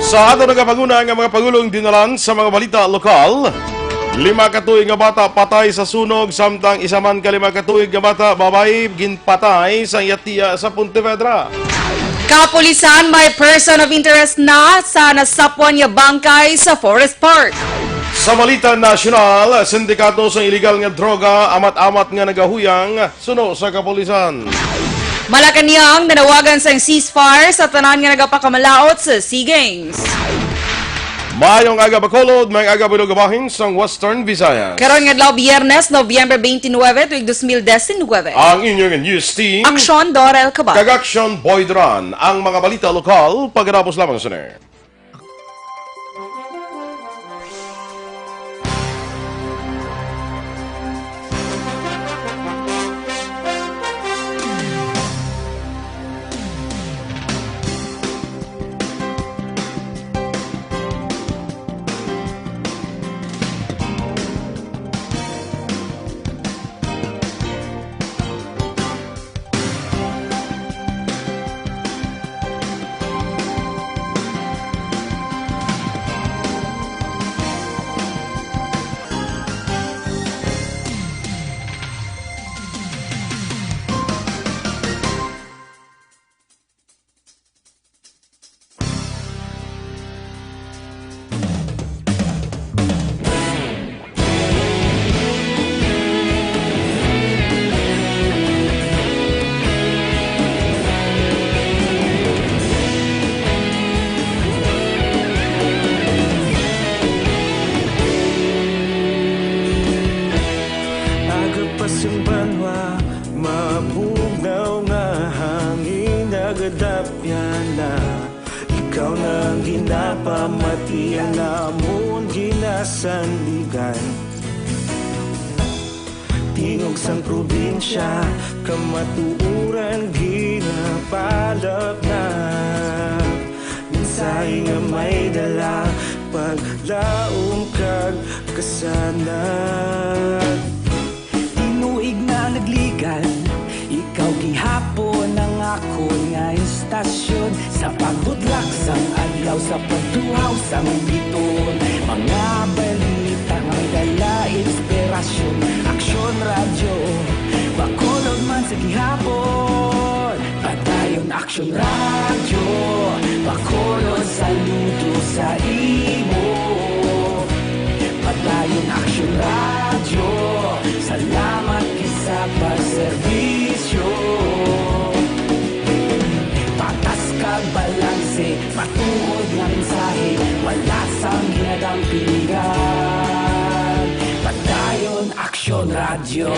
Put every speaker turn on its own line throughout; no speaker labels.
Sa ato nagapaguna nga mga pagulong dinalan sa mga balita lokal, 5 katuig nga bata patay sa sunog, samtang isa man ka 5 katuig nga bata babae ginpatay sa Yatiya sa Pontevedra.
Kapulisan may person of interest na sa nasapwan niya bangkay sa Forest Park.
Sa balita nasyonal, sindikato sa iligal nga droga amat-amat nga nagahuyang suno sa kapulisan.
Malacanang nanawagan sa ceasefire sa tanan nga nagapakamalaot sa SEA Games.
Mayong aga Bacolod, may aga Bilugabahin sa Western Visayas.
Karon nga adlaw Biyernes, Nobyembre 29, tuig 2019.
Ang inyong news team,
Aksyon Dorel Cabal.
Kag-Action Boyd Ran, ang mga balita lokal, pagkatapos lamang sa
Banwa, mabugnaw nga hangin nagadapyan na. Ikaw nang ginapamatian namon ginasandigan. Tingog sang probinsya, kamatuuran ginapalap na. Minsay nga may dala, paglaom kag kasanag.
Nagligan, ikaw gihapon ang ako nga istasyon sa pagbudlak sang adlaw sa pagtuhaw sang biton. Mga balita nga may dala inspirasyon, aksyon radyo, Bacolod man sa gihapon. Padayon aksyon radyo, Bacolod saludo sa imo. Padayon aksyon radyo, salamat sa pagserbisyo. Patas kag balanse, matuod nga mensahe, wala sang ginadampingan. Padayon aksyon radyo.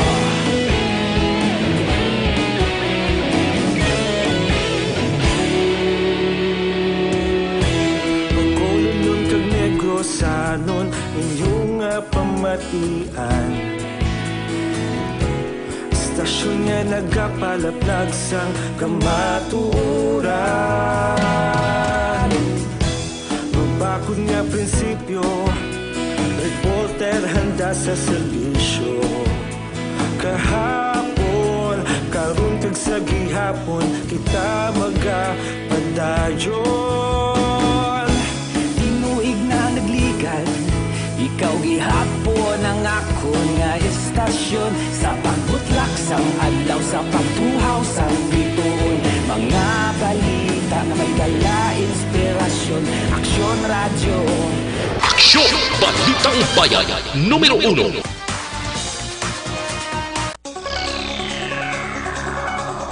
Bacolod nun kag Negrosanon, inyong pamatian. Stasyon nga nagapalaplag sang kamatuuran. Mabakod nga prinsipyo, reporter handa sa serbisyo. Kahapon, karon kag sa gihapon, kita magapadayon.
Tinuig na nagligan, ikaw gihapon ang ako nga istasyon sa pagbutlak sang adlaw sa pagtuhaw sang biton. Mga balita na may dala inspirasyon, aksyon radyo.
Aksyon! Balitang Bayan, numero 1.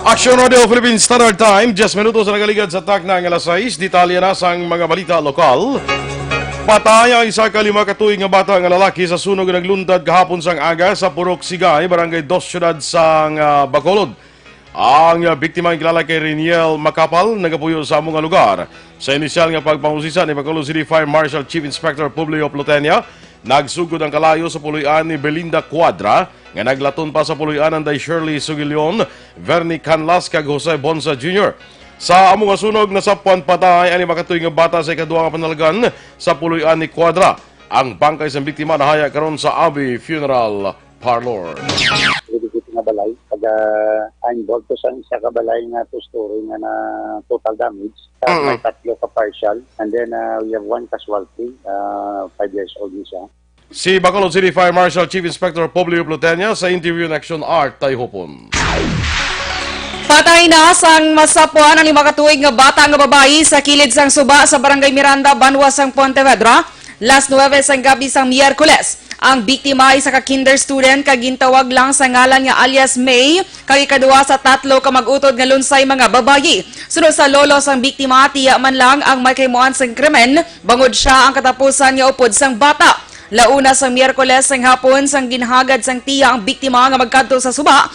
Action Radio Philippine Standard Time, 10 minutos na nagaligad sa tak na ang alas 6, detalye na sang mga balita lokal. Patay ang isa ka 5 katuig nga bata nga lalaki sa sunog nga nagluntad kahapon sang aga sa Purok Sigay, Barangay 2 Syudad sang Bacolod. Ang biktima ang kilala kay Reniel Macapal, nagapuyo sa among lugar. Sa inisyal nga pagpangusisa ni Bacolod City Fire Marshal Chief Inspector Publio Plotenia, nagsugod ang kalayo sa puloy-an ni Belinda Cuadra, nga naglaton pa sa puloy-anan day Shirley Sugilion, Vernie Canlas kag Jose Bonsa Jr. Sa among sunog nasapwan patay ang 5 katuig nga bata sa ikaduha nga panalgan sa puloy-an ni Cuadra. Ang bangkay sa biktima nahaya karon sa Abbey Funeral Parlor.
nga balay. Pag involved to sa isa ka balay nga two-story nga na total damage. May 3 ka partial. And then we have 1 casualty, 5 years old siya.
Si Bacolod City Fire Marshal Chief Inspector Publio Plutenia sa interview ng Action Art Tayhupon.
Patay na sang masapuan ang 5 katuig nga bata nga babayi sa kilid sang suba sa Barangay Miranda, Banwa sang Pontevedra. Last 9 sang gabi sang Miyerkules. Ang biktima ay sa ka-kinder student kag gintawag lang sa ngalan nga alias May kag ikaduwa sa 3 ka mag-utod nga lunsay mga babayi. Sunod sa lolo sang biktima, tiya man lang ang may kaymuan sang krimen bangod siya ang katapusan nga upod sang bata. Launa sang Miyerkules sang hapon sang ginhagad sang tiya ang biktima nga magkadto sa suba.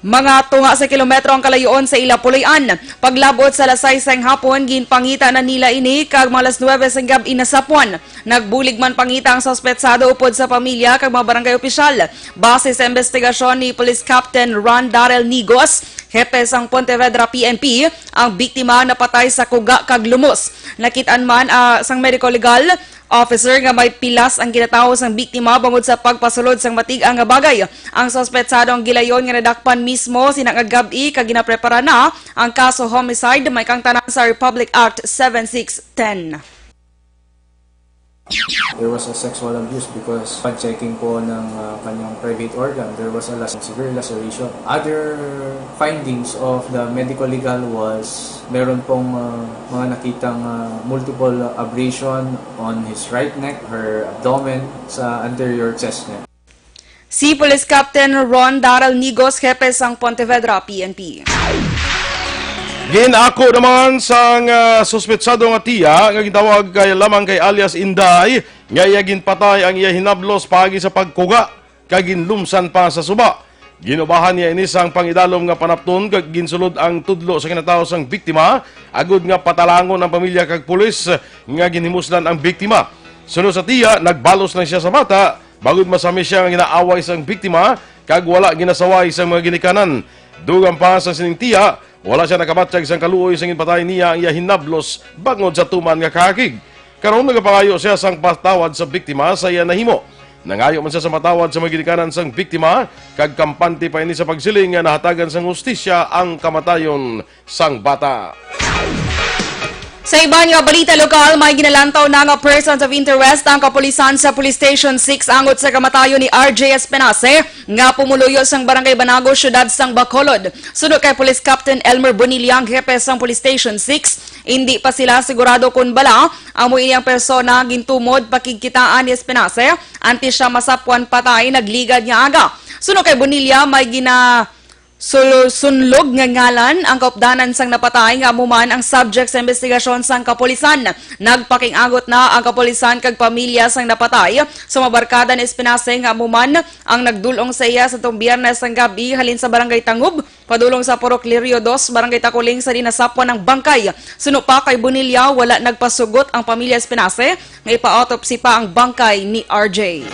Mga tunga sa kilometro ang kalayoon sa Ilapulian. Paglabot sa lasay sang hapon, ginpangita na nila ini kag mga alas 9 sang gabi inasapuan. Nagbulig man pangita ang suspetsado upod sa pamilya kag mga barangay opisyal. Base sa investigasyon ni Police Captain Ron Darrell Nigos, hepe sang Pontevedra PNP, ang biktima napatay sa kuga kag lumos. Nakitaan man sang medical legal officer nga may pilas ang ginatawo sang biktima bangod sa pagpasulod sang matig-ang nga bagay. Ang suspetsado ang gilayon nga nadakpan mismo sinang gabi kag ginaprepara na ang kaso homicide may kang tanan sa Republic Act 7610.
There was a sexual abuse because pag-checking po ng kanyang private organ, there was a severe laceration. Other findings of the medical legal was meron pong mga nakitang multiple abrasion on his right neck, her abdomen, sa anterior chest niya.
Si Police Captain Ron Darrell Nigos, hepe sang Pontevedra PNP.
Ginako naman sang suspetsado nga tiya nga gitawag kay lamang kay alias Inday nga iya ginpatay ang iya hinablos paagi sa pagkuga kag ginlumsan pa sa suba. Ginubahan niya ini sang pangidalom nga panapton kag ginsulod ang tudlo sa kinatawo sang biktima agud nga patalangon ang pamilya kag pulis nga ginhimuslan ang biktima. Sunod sa tiya nagbalos na siya sa mata bagud masami siya nga ginaaway sang biktima kag wala ginasaway sa mga ginikanan. Dugang pa sa sining tiya, wala siya nakamatsyag sang kaluoy sang ginpatay niya ang iya hinablos bangod sa tuman nga kakig. Karon nagapangayo siya sang patawad sa biktima sa iya nahimo. Nangayo man siya sa matawad sa mga ginikanan sang biktima kag kampante pa ini sa pagsiling nga nahatagan sang hustisya ang kamatayon sang bata.
Sa iban nga balita lokal, may ginalantaw na nga persons of interest ang kapulisan sa Police Station 6 angot sa kamatayon ni RJ Espinace nga pumuluyo sang Barangay Banago, syudad sang Bacolod. Sunod kay Police Captain Elmer Bonilla, ang hepe sang Police Station 6, hindi pa sila sigurado kung bala amo iyang persona gintumod pakigkitaan ni Espinace anti siya masapuan patay nagligad niya aga. Sunod kay Bonilla, may sunlog nga ngalan ang kaupdanan sang napatay nga amuman ang subject sa investigasyon sang kapulisan. Nagpaking-agot na ang kapulisan kag pamilya sang napatay sa mabarkada ni Espinace nga amuman ang nagdulong sa iya sa tong Biyernes sang gabi halin sa Barangay Tangub, padulong sa Purok Lirio 2, Barangay Takuling sa dinasapwan ng bangkay. Suno pa kay Bonilla, wala nagpasugot ang pamilya Espinace nga ipa-autopsy pa ang bangkay ni RJ.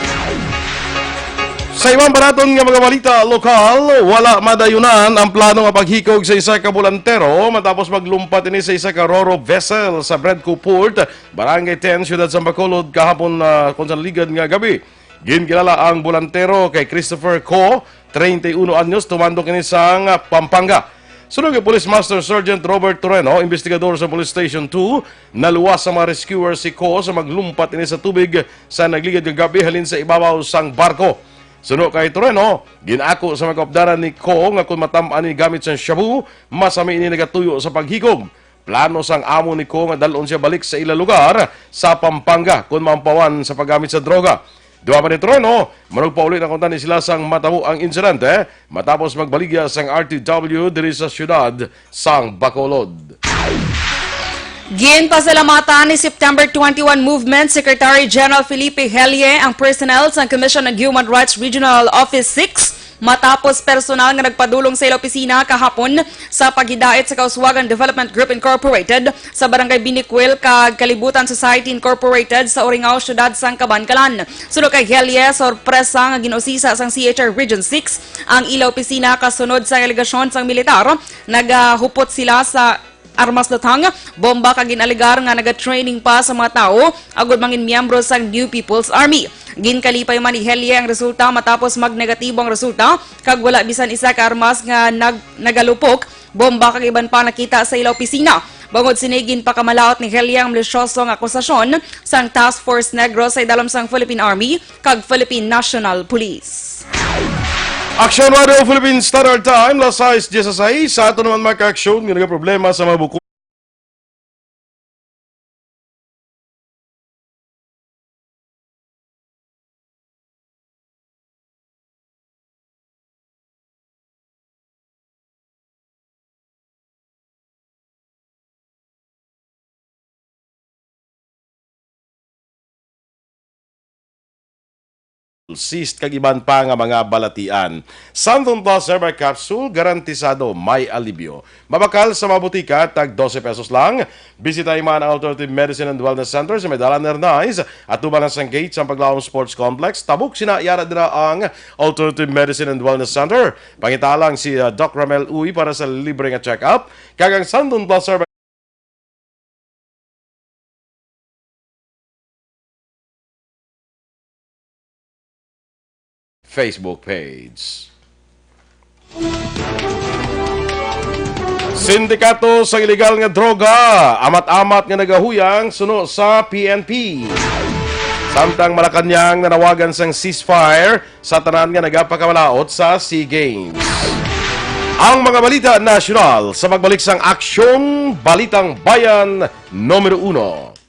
Sa ibang baraton nga mga balita lokal, wala madayunan ang plano nga paghikog sa isa ka bulantero matapos maglumpat ini sa isa ka roro vessel sa Bredco Port, Barangay 10, Syudad San Bacolod kahapon kung sa ligad nga gabi. Ginkilala ang bulantero kay Christopher Co, 31 anyos, tumandok ini sa Pampanga. Sunod kay Police Master Sergeant Robert Toreno, investigador sa Police Station 2, naluwas sa mga rescuer si Co sa maglumpat ini sa tubig sa nagligad nga gabi halin sa ibabaw sang barko. Suno kay Toreno, ginako sa mga kaupdaran ni Ko nga kung matamaan ni gamit sa shabu, masami ini nagatuyo sa paghikog. Plano sang amo ni Ko nga dalon siya balik sa ila lugar sa Pampanga kung mampawan sa paggamit sa droga. Duha pa ni Toreno, manugpauli na kuntan ni sila sang matabo ang insidente matapos magbaligya sang RTW diri sa syudad sang Bacolod.
Ginpasalamatan ni September 21 Movement Secretary General Felipe Helie ang personnel sa Commission on Human Rights Regional Office 6 matapos personal nga nagpadulong sa ila opisina kahapon sa paghidait sa Kauswagan Development Group Incorporated sa Barangay Biniquil kag Kalibutan Society Incorporated sa Oringao, syudad sang Kabankalan. Sunod kay Helie, sorpresa nga ginusisa sang CHR Region 6 ang ila opisina kasunod sa alegasyon sang militar. Naghupot sila sa armas lutang, bomba kag ginaligar nga naga-training pa sa mga tao agud mangin miyembro sang New People's Army. Ginkalipay man ni Helye ang resulta matapos magnegatibo ang resulta kag wala bisan isa ka armas nga nagalupok, bomba kag iban pa nakita sa ila opisina. Bangod sinigin pa kamalaot ni Helye ang malisyosong akusasyon sang Task Force Negro sa idalom sang Philippine Army kag Philippine National Police.
Aksyon Radio Philippine Standard Time, las 6:16. Sa ato naman maka-aksyon, nga problema sa mga buko. Cyst kag iban pa nga mga balatian. Santon Plus Herbal Capsule, garantisado may alibyo. Mabakal sa mabutika, tag 12 pesos lang. Bisitahin man ang Alternative Medicine and Wellness Center sa Medala Nernais at tuban ng gate sa Paglawang Sports Complex. Tabuk sinayara dira ang Alternative Medicine and Wellness Center. Pangitalang si Doc Ramel Uy para sa libre nga check-up. Kagang Santon Plus Herbal Facebook page. Sindikato sa ilegal nga droga, amat-amat nga nagahuyang suno sa PNP. Samtang Malacanang nanawagan sang ceasefire sa tanan nga nagapakawalaot sa SEA Games. Ang mga balita nasyonal sa magbalik sang Aksyon Balitang Bayan numero 1.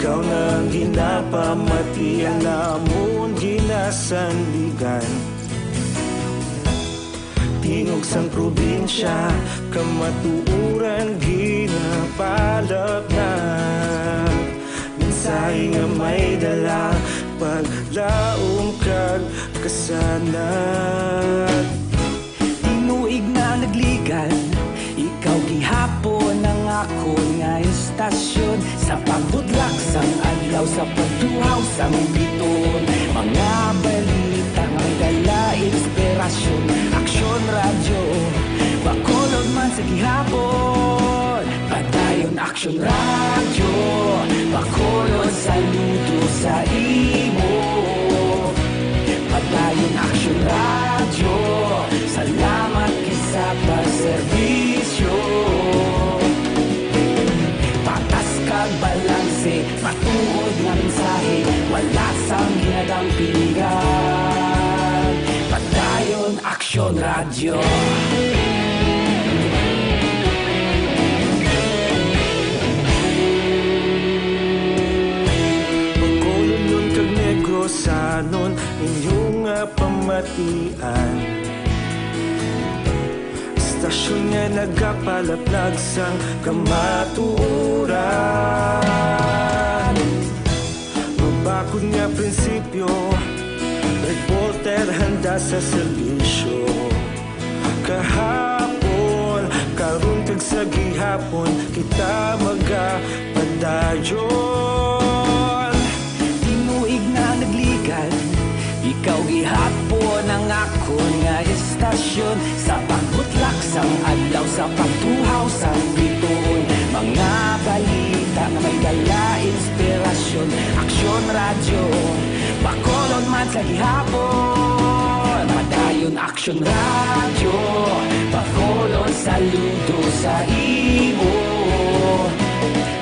Ikaw nang ginapamatian namon ginasandigan. Tingog sang probinsya kamatuuran ginapalap na. Minsay nga may dala paglaom kag kasanat.
Tinuig na nagligan, ikaw gihapon ang ako nga istasyon. Sa pagbudlak sang adlaw, sa pagduhaw sang biton. Mga balita may dala inspirasyon. Aksyon radyo, bakolod man sa gihapon. Padayon aksyon radyo, bakolod saludo sa imo. Padayon aksyon radyo, salamat kisa pagserbisyo. Patas kag balanse, matuod nga mensahe, wala sang ginadang pilihan. Padayon aksyon radyo.
Pagkulunyon kag negro sanon inyong pamatian. Istasyon nga nagapalaplag sang kamatuoran. Lisod nga prinsipyo, reporter handa sa serbisyo. Kahapon, karon kag sa gihapon, kita magapadayon.
Tinuig na nagligan, ikaw gihapon ang ako nga estasyon. Sa pagbutlak sang adlaw, sa pagtuhaw sang bituon, mga balita nga may dala inspirasyon. Aksyon radyo, bakolon man sa gihapon. Padayon aksyon radyo, bakolon saludo sa imo.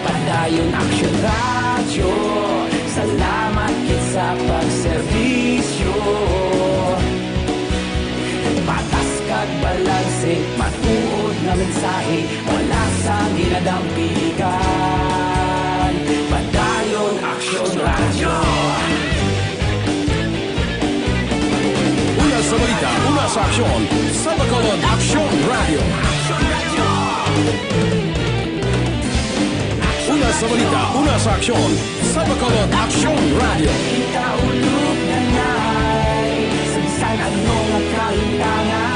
Padayon aksyon radyo, salamat kit sa pagserbisyo. Patas kag balanse, matuod na mensahe, wala sang ginadampikan. Padayon aksyon radyo.
Una sa balita, una sa aksyon, sa Bacolod Aksyon Radio. Una sa balita, una sa aksyon, sa Bacolod Aksyon Radio.
Kita ulog na na'y sabisan ano nga kalintangan.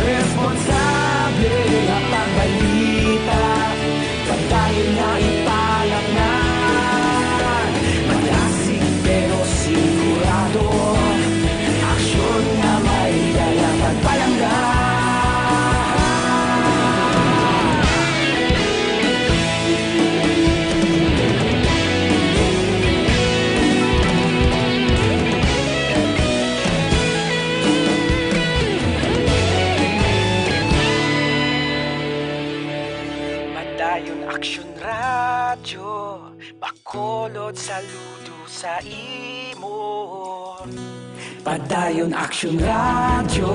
Responsable nga pagbalita, pagdayon na ipalaknan. Malasig pero sigurado, aksyon nga may dalang pagpalanggan. Padayon aksyon radyo, bakolod saludo sa imo. Padayon aksyon radyo,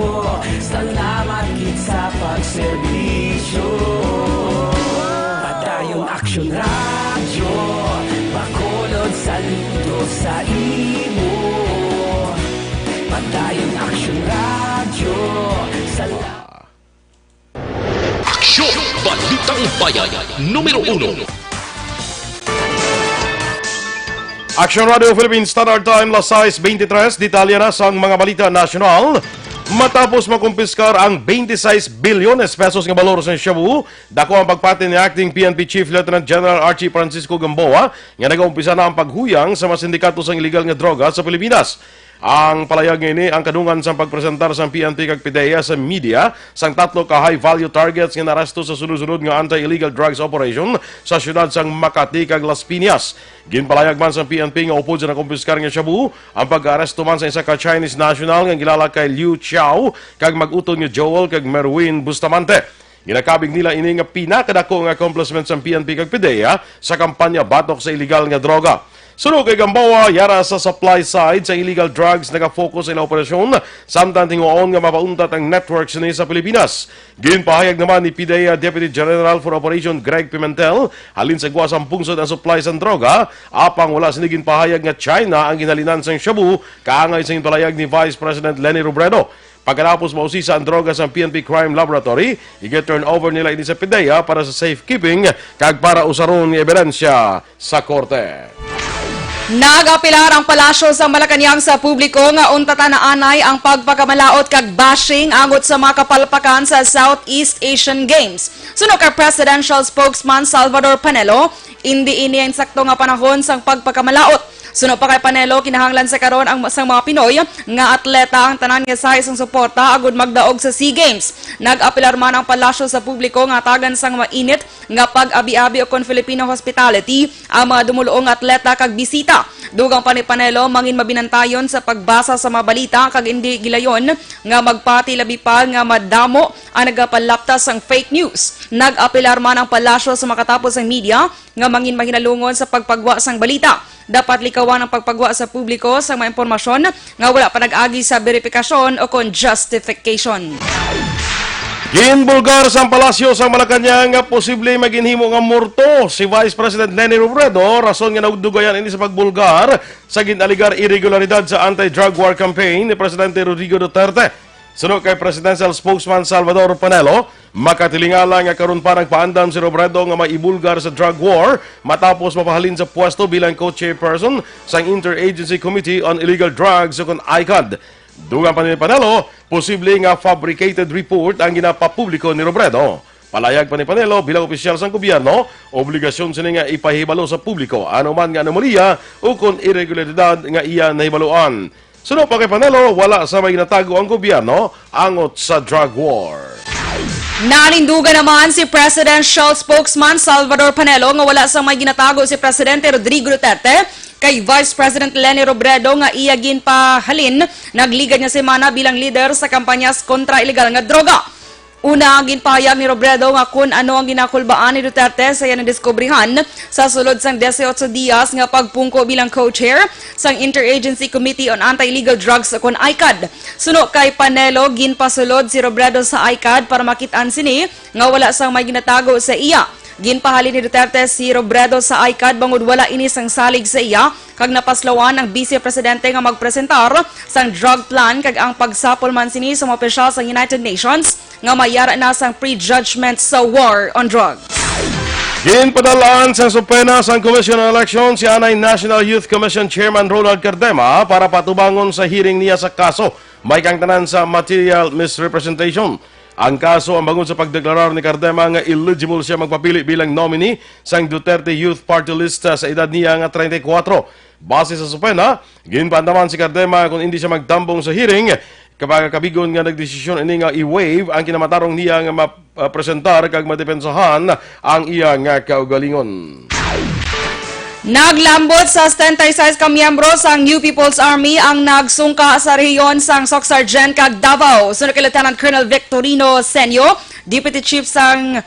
salamat kit sa pagserbisyo. Padayon aksyon radyo, bakolod saludo sa imo. Padayon aksyon radyo, salamat.
Aksyon! Balitang Bayan, numero 1.
Action Radio Philippines Standard Time, las 6:23, detalye na sa mga balita nasyonal. Matapos makumpiskar ang 26 bilyones pesos nga balor sa Shabu, dako ang pagpati ni Acting PNP Chief Lieutenant General Archie Francisco Gamboa nga nag-umpisa na ang paghuyang sa mga sindikato sa illegal nga droga sa Pilipinas. Ang palayag ini ang kadungan sa pagpresentar sa PNP kag PDEA sa media sang tatlo ka high-value targets nga naresto sa sunod-sunod nga anti-illegal drugs operation sa syudad sang Makati kag Las Piñas. Ginpalayag man sa PNP nga upod sa nakumpiskar nga Shabu ang pag-aresto man sa isa ka Chinese national nga kilala kay Liu Xiao kag mag-utod nga Joel kag Merwin Bustamante. Ginakabig nila ini nga pinakadako nga accomplishment sa PNP kag PDEA sa kampanya batok sa illegal nga droga. Sunod kay Gamboa, yara sa supply side sa illegal drugs naka-focus sa operasyon, samtang tinguon nga mapauntat ang networks ni sa Pilipinas. Ginpahayag naman ni PDEA Deputy General for Operation Greg Pimentel, halin sa guwas ang pungsod ang supply sa droga, apang wala sinigin pahayag nga China ang ginalinan sa Shabu, kaangay sa palayag ni Vice President Leni Robredo. Pagkatapos mausisa ang droga sa PNP Crime Laboratory, i-turn over nila ini sa PDEA para sa safekeeping kag para usaron ng ebidensya sa korte.
Nag-apilar ang palasyo sa Malacañang sa publiko nga untatan na anay ang pagpakamalaot kag bashing angot sa mga kapalpakan sa Southeast Asian Games. Suno kay Presidential Spokesman Salvador Panelo, hindi ini ang sakto nga panahon sang pagpakamalaot. Suno pa kay Panelo, kinahanglan sa karon ang sang mga Pinoy nga atleta ang tanan nga sa isang suporta agud magdaog sa SEA Games. Nag-apilar man ang palasyo sa publiko nga tagan sang mainit nga pag-abi-abi o kon Filipino hospitality ang mga dumuloong atleta kag bisita. Dugang pa ni Panelo mangin mabinantayon sa pagbasa sa mga balita kag hindi gilayon nga magpati labi pa nga madamo ang nagapalaptas sang fake news. Nag-apilar man ang palasyo sa makatapos ang media nga mangin mahinalungon sa pagpagwa sang balita. Dapat likawan ang pagpagwa sa publiko sa mga impormasyon nga wala pa nag-agi sa verifikasyon o kon justification.
Ginbulgar sa palasyo sa Malacañang nga posible maginhimo nga morto si Vice President Leni Robredo rason nga nagdugayan ini sa pagbulgar sa ginaligar irregularidad sa anti-drug war campaign ni Presidente Rodrigo Duterte. Sunod kay Presidential Spokesman Salvador Panelo, Makatilingala nga karon pa nagpaandam si Robredo nga maibulgar sa drug war matapos mapahalin sa pwesto bilang co-chairperson sa Interagency Committee on Illegal Drugs o ICAD. Dugang pa ni Panelo, posible nga fabricated report ang ginapapubliko ni Robredo. Palayag pa ni Panelo bilang opisyal sa gobyerno, obligasyon sila nga ipahibalo sa publiko anuman nga anomalya o kung irregularidad nga iya nahibaluan. Sunod pa kay Panelo, wala sa may ginatago ang gobyerno angot sa drug war.
Nanindugan naman si Presidential Spokesman Salvador Panelo nga wala sa may ginatago si Presidente Rodrigo Duterte kay Vice President Leni Robredo nga iya ginpahalin nagligad nga semana bilang leader sa kampanyas kontra ilegal nga droga. Una ang ginpahayag ni Robredo nga kung ano ang ginakulbaan ni Duterte sa yan diskubrihan sa sulod sang 18 dias nga pagpungko bilang co-chair sang Interagency Committee on Anti-Illegal Drugs kon ICAD. Suno kay Panelo, ginpasulod si Robredo sa ICAD para makitaan sini nga wala sang may ginatago sa iya. Ginpahali ni Duterte si Robredo sa ICAD bangod wala ini sang salig sa iya kag napaslawan ang Vice Presidente nga magpresentar sang drug plan kag ang pagsapol man sini sa mga opisyal sa United Nations nga mayara na sang prejudgment sa war on drugs.
Ginpadalaan sa supena sa Commission on Election si Anay National Youth Commission Chairman Ronald Cardema para patubangon sa hearing niya sa kaso may kang tanan sa material misrepresentation. Ang kaso ang bangon sa pagdeklarar ni Cardema nga eligible siya magpapili bilang nominee sang Duterte Youth Party List sa edad niya nga 34. Base sa supena, ginpandaman si Cardema kung hindi siya magtambong sa hearing kapag kabigon nga nagdesisyon ini nga i-waive ang kinamatarong niya nga mapresentar kag madepensahan ang iya nga kaugalingon.
Naglambot sa 76 ka miyembro sang New People's Army ang nagsungka sa rehiyon sang Soc Sergeant kag Davao. Sunod kay Lieutenant Colonel Victorino Senyo, Deputy Chief sang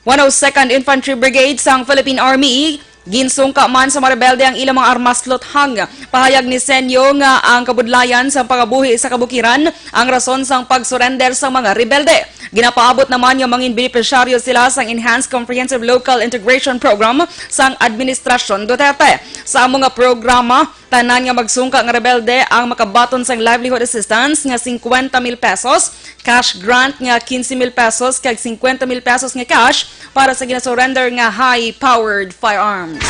102nd Infantry Brigade sang Philippine Army. Ginsungka man sa mga rebelde ang ilang mga armas lothang. Pahayag ni Senyo nga ang kabudlayan sa pagabuhi sa kabukiran ang rason sang pagsurrender sa mga rebelde. Ginapaabot naman yung mga benepisyaryo sila sang Enhanced Comprehensive Local Integration Program sang Administrasyon Duterte. Sa mga programa, tanan nga magsungka ng rebelde ang makabaton sang livelihood assistance nga 50,000 pesos, cash grant nga 15,000 pesos kag 50,000 pesos nga cash para sa ginasurrender nga high-powered firearms.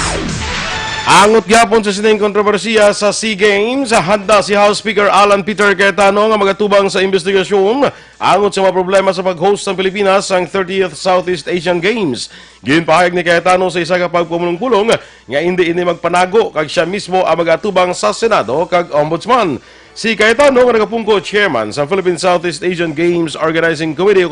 Angot gyapon sa sining kontrobersiya sa SEA Games, handa si House Speaker Alan Peter Cayetano nga magatubang sa investigasyon angot sa mga problema sa pag-host ng Pilipinas sa 30th Southeast Asian Games. Ginpahayag ni Cayetano sa isa ka pagpumulong-pulong nga hindi ini magpanago kag siya mismo ang magatubang sa Senado kag Ombudsman. Si Cayetano nga nagapungko chairman sa Philippine Southeast Asian Games Organizing Committee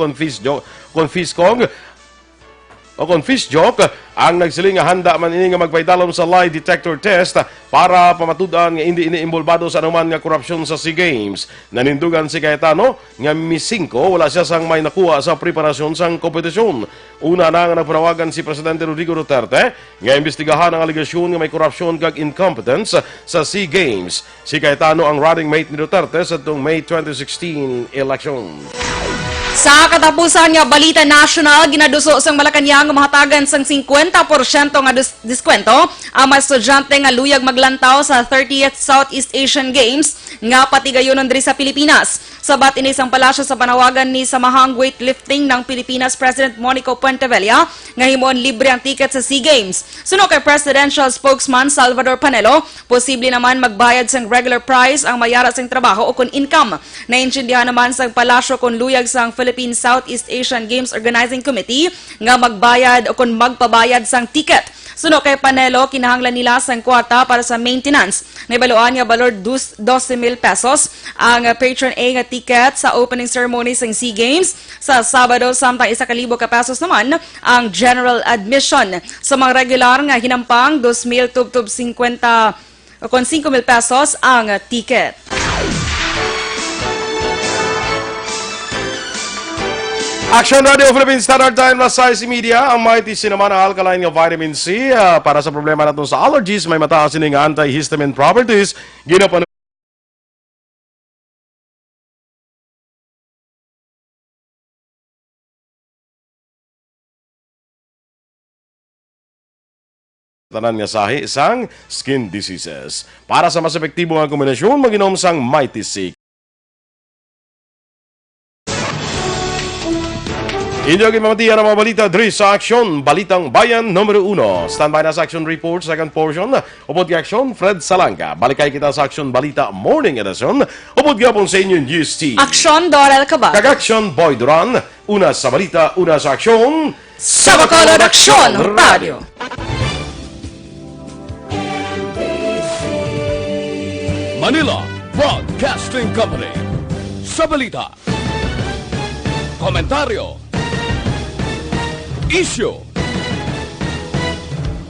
o Confisjoke ang nagsiling nga handa man ini nga magpaidalom sa lie detector test para pamatudan nga hindi iniimbolbado sa anuman nga korupsyon sa SEA Games. Nanindugan si Cayetano nga misingko wala siya sang may nakuha sa preparasyon sang kompetisyon. Una na nga nagpanawagan si Presidente Rodrigo Duterte nga imbestigahan ang aligasyon nga may korupsyon kag incompetence sa SEA Games. Si Cayetano ang running mate ni Duterte sa May 2016 election.
Sa katapusan nga balita national, ginaduso sang Malacañang nga mahatagan sang 50% nga diskwento ang mga estudyante nga luyag maglantaw sa 30th Southeast Asian Games nga patigayonon diri sa Pilipinas. Sabat ini sang palasyo sa panawagan ni Samahang Weightlifting ng Pilipinas President Monico Puentevella nga himuon libre ang ticket sa SEA Games. Suno kay Presidential Spokesman Salvador Panelo, posible naman magbayad sang regular price ang mayara sang trabaho o kun income. Naintindihan naman sang palasyo kung luyag sang Philippine Southeast Asian Games Organizing Committee nga magbayad o kung magpabayad sang ticket. Suno kay Panelo, kinahanglan nila sang kwarta para sa maintenance. Naibaluan nga balor 12,000 pesos ang patron A nga ticket sa opening ceremony sang SEA Games. Sa Sabado, samtang 1,000 ka pesos naman ang general admission. Sa mga regular nga hinampang, 2,050 o 5,000 pesos ang ticket.
Action Radio Philippines Standard Time na sa Media, ang mighty naman ang alkaline nga vitamin C para sa problema natin sa allergies, may mataas sining antihistamine properties. Ginapan tanan nga sahi sang skin diseases. Para sa mas epektibo nga kombinasyon, mag-inom sang Mighty C. Inyong imamatihan ang mga balita diri sa Aksyon, Balitang Bayan numero 1. Standby na sa Action Report, second portion. Upod ka Aksyon, Fred Salanga. Balikay kita sa Aksyon Balita Morning Edition. Upod ka po sa inyong news team.
Aksyon, Dorel Cabal.
Kag-Aksyon, Boy Duran. Una sa balita, una sa Aksyon.
Sa Bacolod Aksyon Radio.
Manila Broadcasting Company. Sa balita. Komentaryo. Issue.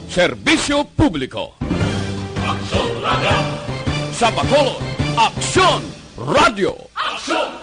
Serbisyo publiko. Aksyon Radio. Sa Bacolod, Aksyon Radio. Aksyon